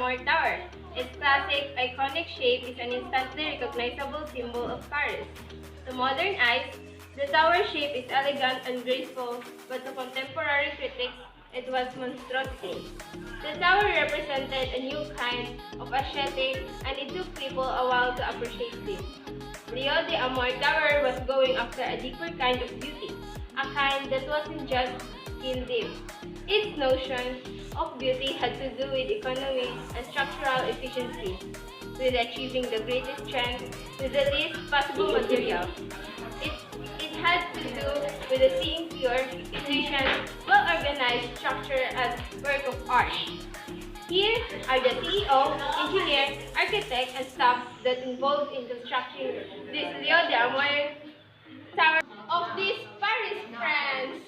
Amor Tower. Its classic, iconic shape is an instantly recognizable symbol of Paris. To modern eyes, the tower shape is elegant and graceful, but to contemporary critics, it was monstrosity. The tower represented a new kind of aesthetic, and it took people a while to appreciate this. Leo de Amor Tower was going after a deeper kind of beauty, a kind that wasn't just skin deep. Its notion of beauty had to do with economy and structural efficiency, with achieving the greatest strength with the least possible material. It, it had to do with the seeing pure, efficient, well-organized structure as work of art. Here are the CEO, engineer, architect, and staff that involved in constructing this Leo de Amor Tower of this Paris, France.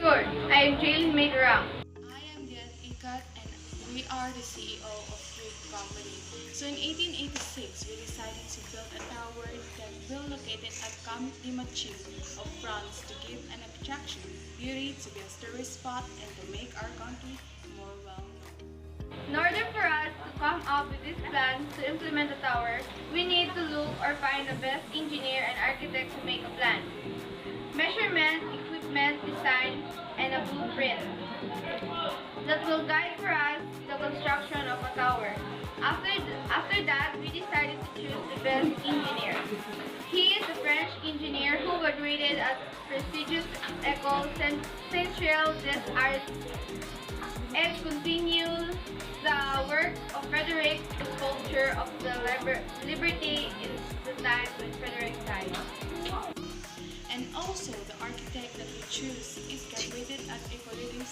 Sure, I am Jill Midram. I am Dian Ikat and we are the CEO of Greek Company. So in 1886, we decided to build a tower that will locate it at Camp de Machu of France to give an attraction, beauty to be a tourist spot and to make our country more well known. In order for us to come up with this plan to implement the tower, we need to look or find the best engineer and architect to make a plan. Measurement, equipment, design, and a blueprint that will guide for us the construction of a tower. After that, we decided to choose the best engineer. He is a French engineer who graduated at prestigious École Centrale des Arts and continued the work of Frederick, the sculpture of the Liberty in the time when Frederick died. And also, the architect that we choose is graduated at École des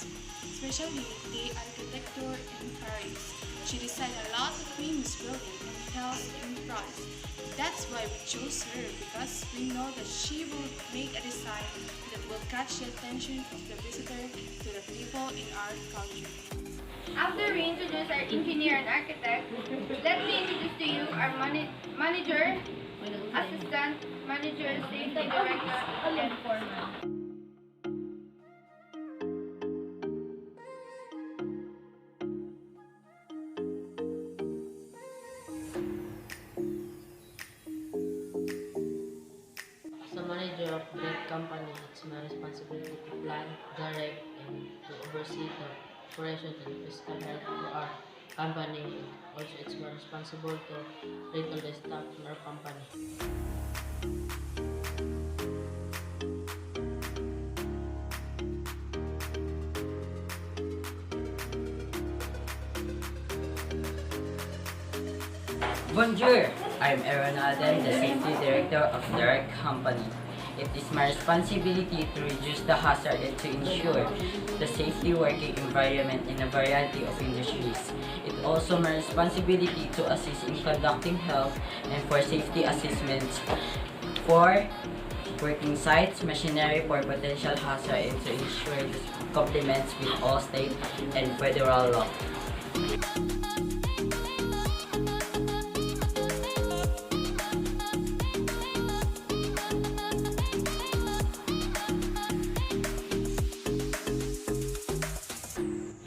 Spécialités Architecture in Paris. She designed a lot of famous buildings and hotels in France. That's why we chose her, because we know that she will make a design that will catch the attention of the visitor to the people in our country. After we introduce our engineer and architect, let me introduce to you our manager, assistant manager, safety director, and foreman. As a manager of Great Company, it's my responsibility to plan, direct, and to oversee the operations and fiscal health of our company. Also, it's my responsibility to lead all the staff in our company. Bonjour! I'm Aaron Alden, the Safety Director of the REC Company. It is my responsibility to reduce the hazard and to ensure the safety working environment in a variety of industries. It's also my responsibility to assist in conducting health and for safety assessments for working sites, machinery for potential hazard, and to ensure this complements with all state and federal law.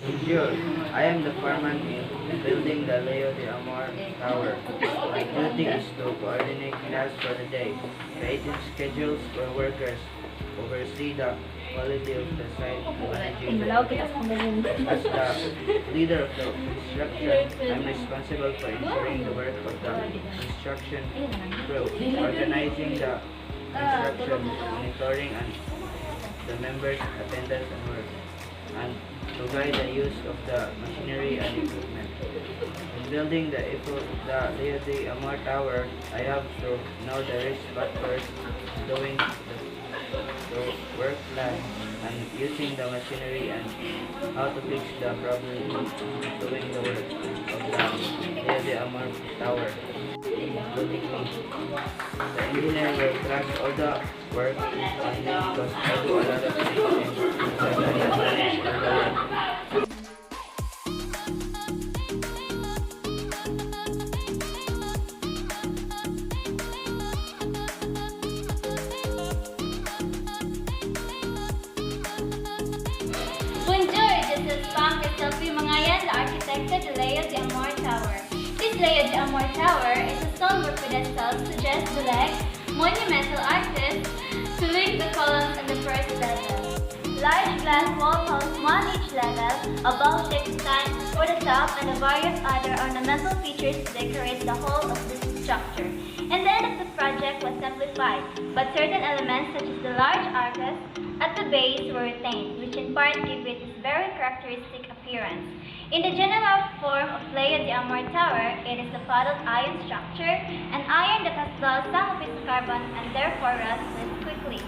Bonjour, I am the foreman in building the Leo de Amor Tower. My duty is to coordinate tasks for the day, creating schedules for workers, oversee the quality of the site, and managing the As the leader of the construction, I'm responsible for ensuring the work of the construction crew, organizing the construction, monitoring and the members' attendance and work, and to guide the use of the machinery and equipment. In building the Leo de Amor Tower, I have to know the risk factors, doing the work plan, and using the machinery and how to fix the problem doing the work of the Leo de Amor Tower, including me. The engineer will track all the work on me because I do a lot of things and I manage all the work. architected the Leo de Amor Tower. This Leo de Amor Tower is a stonework pedestal to suggest the leg, monumental arches to link the columns on the first level. Large glass wall house one each level, a bowl-shaped stand for the top, and the various other ornamental features to decorate the whole of this structure. And the end of the project was simplified, but certain elements such as the large arches at the base were retained, which in part give it its very characteristic appearance. In the general form of Playa de Amor Tower, it is a puddled iron structure, an iron that has lost some of its carbon and therefore rusts less quickly.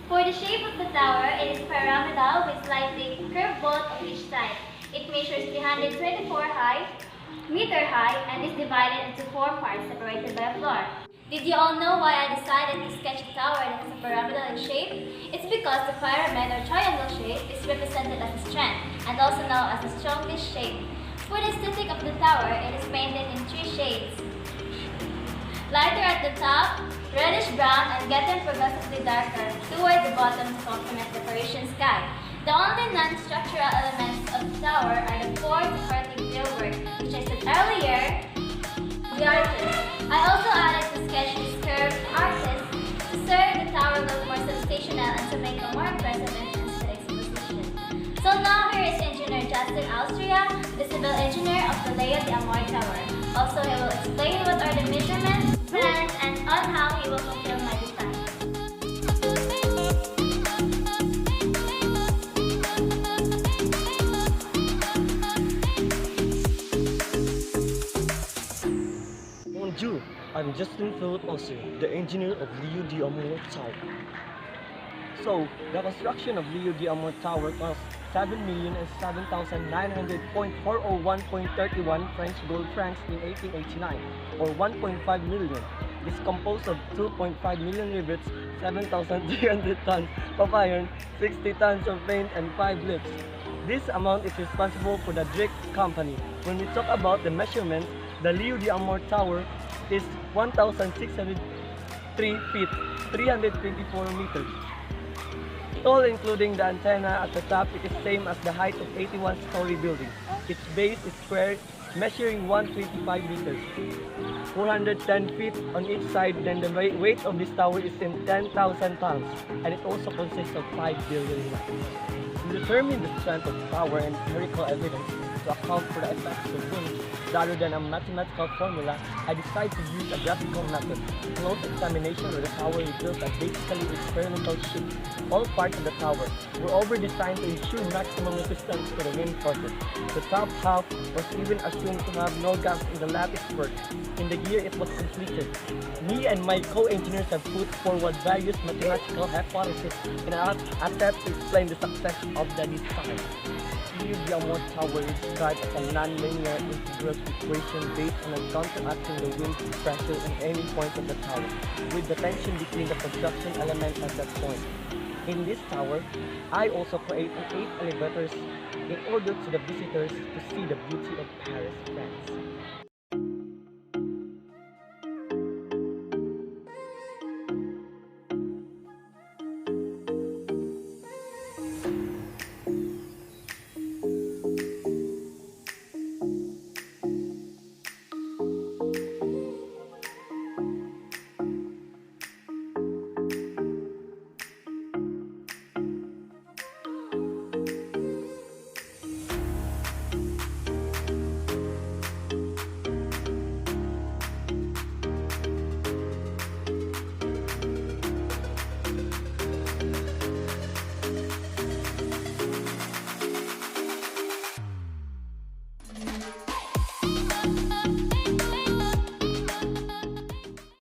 For the shape of the tower, it is pyramidal with slightly curved both on each side. It measures 324 meter high and is divided into 4 parts separated by a floor. Did you all know why I decided to sketch a tower that is a pyramidal in shape? It's because the pyramid or triangle shape is represented as a strength and also known as the strongest shape. For the aesthetic of the tower, it is painted in 3 shades. Lighter at the top, reddish brown, and getting progressively darker toward the bottom to complement the Parisian sky. The only non-structural elements of the tower are the 4 decorative fieldwork, which I said earlier, the arches. I also added to sketch these curved arches to serve the tower look more sensational and to make a more impressive entrance to the exposition. So now here is Engineer Justin Austria, the civil engineer of the Leo de Amor Tower. Also, he will explain what are the measurements, plans, and on how he will fulfill my design. Bonjour, I'm Justin Philip Osir, the engineer of Leo de Amor Tower. So, the construction of Leo de Amor Tower cost 7,007,900.401.31 French gold francs in 1889, or 1.5 million. It's composed of 2.5 million rivets, 7,300 tons of iron, 60 tons of paint, and 5 lifts. This amount is responsible for the Drake Company. When we talk about the measurements, the Leo de Amor Tower is 1,603 feet, 324 meters. Tall, including the antenna at the top, it is same as the height of 81-story building. Its base is square, measuring 125 meters, 410 feet on each side. Then the weight of this tower is in 10,000 tons, and it also consists of 5 building blocks. To determine the strength of the tower and empirical evidence to account for the effects of wind, rather than a mathematical formula, I decided to use a graphical method. Close examination of the tower reveals that basically experimental sheet. All parts of the tower were over-designed to ensure maximum resistance to the wind forces. The top half was even assumed to have no gaps in the lattice work. In the year it was completed, me and my co-engineers have put forward various mathematical hypotheses in an attempt to explain the success of the design. Leo de Amor Tower is described as a non-linear integral equation based on counteracting the wind pressure in any point of the tower, with the tension between the construction elements at that point. In this tower, I also created 8 elevators in order to the visitors to see the beauty of Paris, France.